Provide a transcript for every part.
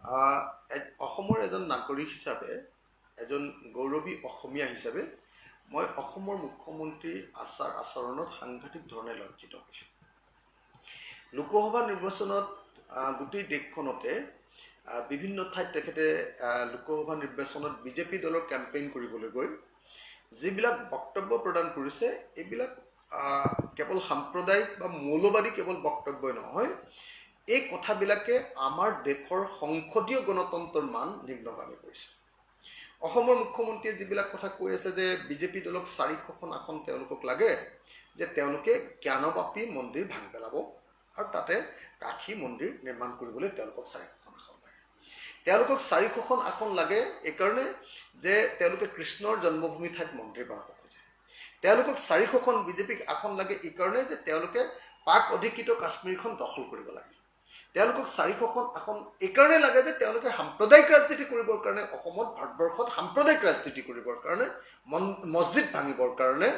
অসমৰ এজন নাগৰিক হিচাপে এজন গৌৰৱী অসমীয়া হিচাপে মই অসমৰ মুখ্যমন্ত্ৰী আচাৰ আচৰণত সাংঘাতিক ধৰণে লজ্জিত হৈছোঁ। লোকসভা নিৰ্বাচনত গোটেই দেশখনতে বিভিন্ন ঠাইত তেখেতে লোকসভা নিৰ্বাচনত বিজেপি দলৰ কেম্পেইন কৰিবলৈ গৈ যিবিলাক বক্তব্য প্ৰদান কৰিছে এইবিলাক কেৱল সাম্প্ৰদায়িক বা মৌলবাদী কেৱল বক্তব্যই নহয়, এই কথাবিলাকে আমাৰ দেশৰ সংসদীয় গণতন্ত্ৰৰ মান নিম্নগামী কৰিছে। অসমৰ মুখ্যমন্ত্ৰীয়ে যিবিলাক কথা কৈ আছে যে বিজেপি দলক 400খন আসন তেওঁলোকক লাগে, যে তেওঁলোকে জ্ঞানবাপী মন্দিৰ ভাঙি পেলাব আৰু তাতে কাশী মন্দিৰ নিৰ্মাণ কৰিবলৈ তেওঁলোকক 400খন আসন লাগে। তেওঁলোকক 400খন আসন লাগে এইকাৰণে যে তেওঁলোকে কৃষ্ণৰ জন্মভূমি ঠাইত মন্দিৰ বনাব খোজে। তেওঁলোকক 400খন বিজেপিক আসন লাগে এইকাৰণে যে তেওঁলোকে পাক অধিকৃত কাশ্মীৰখন দখল কৰিব লাগে। তেওঁলোকক 400খন আসন এইকাৰণে লাগে যে তেওঁলোকে সাম্প্ৰদায়িক ৰাজনীতি কৰিবৰ কাৰণে অসমত ভাৰতবৰ্ষত সাম্প্ৰদায়িক ৰাজনীতি কৰিবৰ কাৰণে, মছজিদ ভাঙিবৰ কাৰণে,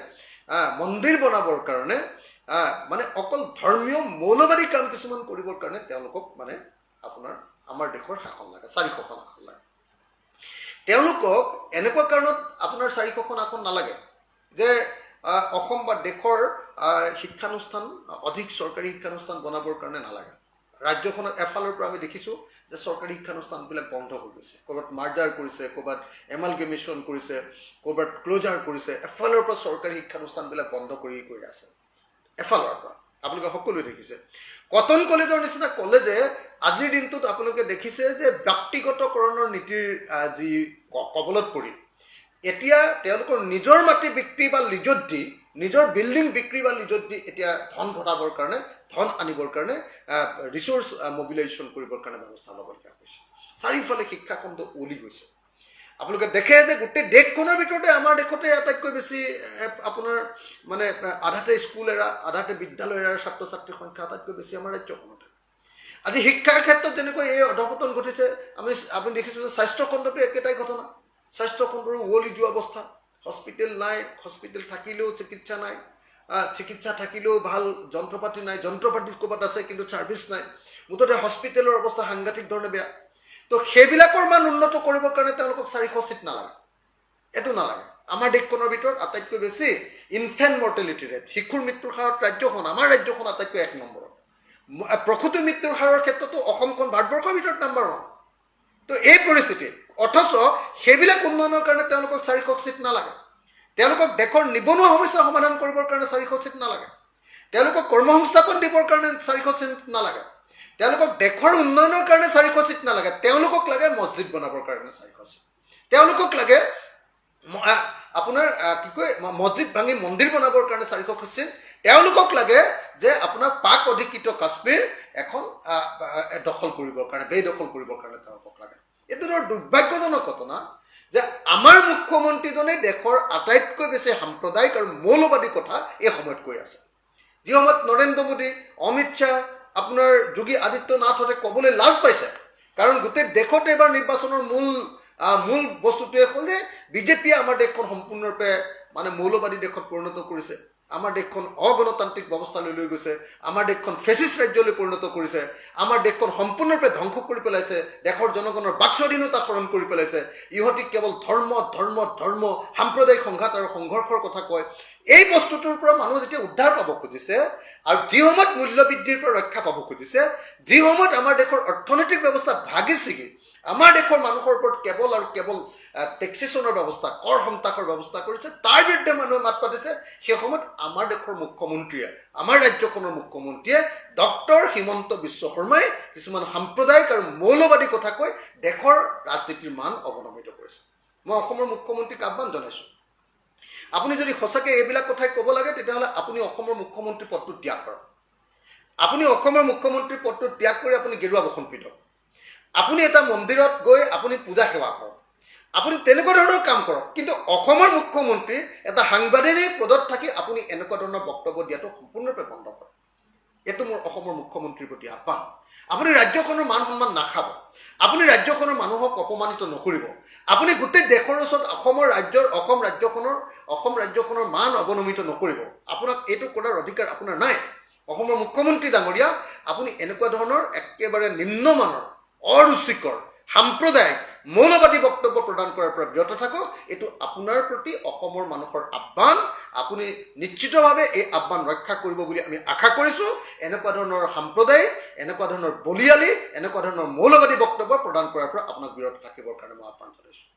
মন্দিৰ বনাবৰ কাৰণে, মানে অকল ধৰ্মীয় মৌলবাদী কাম কিছুমান কৰিবৰ কাৰণে তেওঁলোকক মানে আপোনাৰ আমাৰ দেশৰ শাসন লাগে, 400খন আসন লাগে। তেওঁলোকক এনেকুৱা কাৰণত আপোনাৰ 400খন আসন নালাগে যে অসম বা দেশৰ শিক্ষানুষ্ঠান অধিক চৰকাৰী শিক্ষানুষ্ঠান বনাবৰ কাৰণে নালাগে। ৰাজ্যখনত এফালৰ পৰা আমি দেখিছোঁ যে চৰকাৰী শিক্ষানুষ্ঠানবিলাক বন্ধ হৈ গৈছে, ক'ৰবাত মাৰ্জাৰ কৰিছে, ক'ৰবাত এমালগেমেশ্যন কৰিছে, ক'ৰবাত ক্ল'জাৰ কৰিছে। এফালৰ পৰা চৰকাৰী শিক্ষানুষ্ঠানবিলাক বন্ধ কৰি গৈ আছে, এফালৰ পৰা আপোনালোকে সকলোৱে দেখিছে। কটন কলেজৰ নিচিনা কলেজে আজিৰ দিনটোত আপোনালোকে দেখিছে যে ব্যক্তিগতকৰণৰ নীতিৰ যি কবলত পৰি এতিয়া তেওঁলোকৰ নিজৰ মাটি বিক্ৰী বা লিজত দি, নিজৰ বিল্ডিং বিক্ৰী বা লিজত দি এতিয়া ধন ঘটাবৰ কাৰণে, ধন আনিবৰ কাৰণে, ৰিচোৰ্চ মবিলাইজেশ্যন কৰিবৰ কাৰণে ব্যৱস্থা ল'বলগীয়া হৈছে। চাৰিওফালে শিক্ষাখণ্ড উলি গৈছে। আপোনালোকে দেখে যে গোটেই দেশখনৰ ভিতৰতে আমাৰ দেশতে আটাইতকৈ বেছি আপোনাৰ মানে আধাতে স্কুল এৰা, আধাতে বিদ্যালয় এৰাৰ ছাত্ৰ ছাত্ৰীৰ সংখ্যা আটাইতকৈ বেছি আমাৰ ৰাজ্যখনতে। আজি শিক্ষাৰ ক্ষেত্ৰত যেনেকৈ এই অধপতন ঘটিছে, আপুনি দেখিছোঁ যে স্বাস্থ্যখণ্ডতো একেটাই ঘটনা। স্বাস্থ্যখণ্ডৰো উৱলি যোৱা অৱস্থা, হস্পিটেল নাই, হস্পিটেল থাকিলেও চিকিৎসা নাই, চিকিৎসা থাকিলেও ভাল যন্ত্ৰপাতি নাই, যন্ত্ৰপাতি ক'ৰবাত আছে কিন্তু ছাৰ্ভিচ নাই। মুঠতে হস্পিটেলৰ অৱস্থা সাংঘাতিক ধৰণে বেয়া। তো সেইবিলাকৰ মান উন্নত কৰিবৰ কাৰণে তেওঁলোকক 400 চিট নালাগে, এইটো নালাগে। আমাৰ দেশখনৰ ভিতৰত আটাইতকৈ বেছি ইনফেণ্ট মৰ্টেলিটি ৰেট, শিশুৰ মৃত্যুৰ হাৰত ৰাজ্যখন, আমাৰ ৰাজ্যখন আটাইতকৈ 1 নম্বৰত। প্ৰসূতি মৃত্যুৰ হাৰৰ ক্ষেত্ৰতো অসমখন ভাৰতবৰ্ষৰ ভিতৰত নম্বৰ 1। তো এই পৰিস্থিতিত অথচ সেইবিলাক উন্নয়নৰ কাৰণে তেওঁলোকক 400 চিট নালাগে। তেওঁলোকক দেশৰ নিবনুৱা সমস্যা সমাধান কৰিবৰ কাৰণে 400 চিট নালাগে। তেওঁলোকক কৰ্মসংস্থাপন দিবৰ কাৰণে 400 চিট নালাগে। তেওঁলোকক দেশৰ উন্নয়নৰ কাৰণে 400 চিট নালাগে। তেওঁলোকক লাগে মছজিদ বনাবৰ কাৰণে 400 চিট। তেওঁলোকক লাগে আপোনাৰ কি কয় মছজিদ ভাঙি মন্দিৰ বনাবৰ কাৰণে 400 চিট। তেওঁলোকক লাগে যে আপোনাৰ পাক অধিকৃত কাশ্মীৰ এখন দখল কৰিবৰ কাৰণে, বেদখল কৰিবৰ কাৰণে তেওঁলোকক লাগে। এইটো ধৰ দুৰ্ভাগ্যজনক ঘটনা যে আমাৰ মুখ্যমন্ত্ৰীজনে দেশৰ আটাইতকৈ বেছি সাম্প্ৰদায়িক আৰু মৌলবাদী কথা এই সময়ত কৈ আছে। যি সময়ত নৰেন্দ্ৰ মোদী, অমিত শ্বাহ, আপোনাৰ যোগী আদিত্যনাথহঁতে ক'বলৈ লাজ পাইছে। কাৰণ গোটেই দেশতে এবাৰ নিৰ্বাচনৰ মূল বস্তুটোৱে হ'ল যে বিজেপিয়ে আমাৰ দেশখন সম্পূৰ্ণৰূপে মানে মৌলবাদী দেশত পৰিণত কৰিছে। আমাৰ দেশখন অগণতান্ত্ৰিক ব্যৱস্থালৈ লৈ গৈছে। আমাৰ দেশখন ফেচিষ্ট ৰাজ্যলৈ পৰিণত কৰিছে। আমাৰ দেশখন সম্পূৰ্ণৰূপে ধ্বংস কৰি পেলাইছে। দেশৰ জনগণৰ বাক স্বাধীনতা হৰণ কৰি পেলাইছে। ইহঁতি কেৱল ধৰ্ম সাম্প্ৰদায়িক সংঘাত আৰু সংঘৰ্ষৰ কথা কয়। এই বস্তুটোৰ পৰা মানুহ যেতিয়া উদ্ধাৰ পাব খুজিছে আৰু যি সময়ত মূল্যবৃদ্ধিৰ পৰা ৰক্ষা পাব খুজিছে, যি সময়ত আমাৰ দেশৰ অৰ্থনৈতিক ব্যৱস্থা ভাগি ছিগি আমাৰ দেশৰ মানুহৰ ওপৰত কেৱল আৰু কেৱল টেক্সেশ্যনৰ ব্যৱস্থা, কৰ সন্ত্ৰাসৰ ব্যৱস্থা কৰিছে, তাৰ বিৰুদ্ধে মানুহে মাত পাতিছে, সেই সময়ত আমাৰ দেশৰ মুখ্যমন্ত্ৰীয়ে, আমাৰ ৰাজ্যখনৰ মুখ্যমন্ত্ৰীয়ে ডক্টৰ হিমন্ত বিশ্ব শৰ্মাই কিছুমান সাম্প্ৰদায়িক আৰু মৌলবাদী কথা কৈ দেশৰ ৰাজনীতিৰ মান অৱনমিত কৰিছে। মই অসমৰ মুখ্যমন্ত্ৰীক আহ্বান জনাইছোঁ, আপুনি যদি সঁচাকৈ এইবিলাক কথাই ক'ব লাগে তেতিয়াহ'লে আপুনি অসমৰ মুখ্যমন্ত্ৰী পদটো ত্যাগ কৰক। আপুনি অসমৰ মুখ্যমন্ত্ৰী পদটো ত্যাগ কৰি আপুনি গেৰুৱা বসন পিন্ধক। আপুনি এটা মন্দিৰত গৈ আপুনি পূজা সেৱা কৰক। আপুনি তেনেকুৱা ধৰণৰ কাম কৰক। কিন্তু অসমৰ মুখ্যমন্ত্ৰী এটা সাংবাদিক পদত থাকি আপুনি এনেকুৱা ধৰণৰ বক্তব্য দিয়াটো সম্পূৰ্ণৰূপে বন্ধ কৰক। এইটো মোৰ অসমৰ মুখ্যমন্ত্ৰীৰ প্ৰতি আহ্বান। আপুনি ৰাজ্যখনৰ মান সন্মান নাখাব। আপুনি ৰাজ্যখনৰ মানুহক অপমানিত নকৰিব। আপুনি গোটেই দেশৰ ওচৰত অসম ৰাজ্যখনৰ মান অৱনমিত নকৰিব। আপোনাক এইটো কৰাৰ অধিকাৰ আপোনাৰ নাই। অসমৰ মুখ্যমন্ত্ৰী ডাঙৰীয়া, আপুনি এনেকুৱা ধৰণৰ একেবাৰে নিম্নমানৰ অৰুচিকৰ সাম্প্ৰদায়িক মৌলবাদী বক্তব্য প্ৰদান কৰাৰ পৰা বিৰত থাকক। এইটো আপোনাৰ প্ৰতি অসমৰ মানুহৰ আহ্বান। আপুনি নিশ্চিতভাৱে এই আহ্বান ৰক্ষা কৰিব বুলি আমি আশা কৰিছোঁ। এনেকুৱা ধৰণৰ সাম্প্ৰদায়িক, এনেকুৱা ধৰণৰ বলিয়ালি, এনেকুৱা ধৰণৰ মৌলবাদী বক্তব্য প্ৰদান কৰাৰ পৰা আপোনাক বিৰত থাকিবৰ কাৰণে মই আহ্বান জনাইছোঁ।